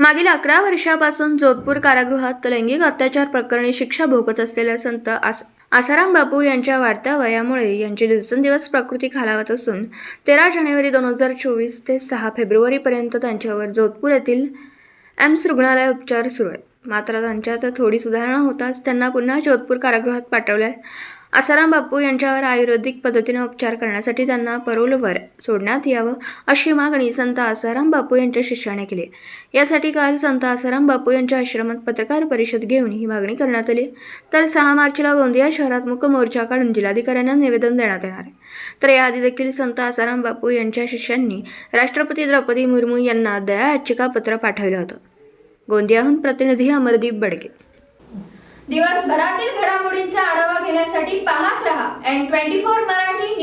मागील 11 वर्षापासून जोधपूर कारागृहात लैंगिक अत्याचार प्रकरणी शिक्षा भोगत असलेल्या संत आसाराम बापू यांच्या वाढत्या वयामुळे यांची दिवसेंदिवस प्रकृती खालावत असून 13 जानेवारी 2024 ते 6 फेब्रुवारीपर्यंत त्यांच्यावर जोधपूर येथील एम्स रुग्णालयात उपचार सुरू आहेत. मात्र त्यांच्यात थोडी सुधारणा होताच त्यांना पुन्हा जोधपूर कारागृहात पाठवले. आसाराम बापू यांच्यावर आयुर्वेदिक पद्धतीने उपचार करण्यासाठी त्यांना परोलवर सोडण्यात यावं अशी मागणी संत आसाराम बापू यांच्या शिष्याने केली. यासाठी काल संत आसाराम बापू यांच्या आश्रमात पत्रकार परिषद घेऊन ही मागणी करण्यात आली. तर 6 मार्चला गोंदिया शहरात मूक मोर्चा काढून जिल्हाधिकाऱ्यांना निवेदन देण्यात येणार आहे. तर याआधी देखील संत आसाराम बापू यांच्या शिष्यांनी राष्ट्रपती द्रौपदी मुर्मू यांना दया याचिका पत्र पाठवलं होतं. गोंदियाहून प्रतिनिधी अमरदीप बडके. दिवसभरातील घडामोडींचा आढावा घेण्यासाठी पाहत रहा N24 मराठी.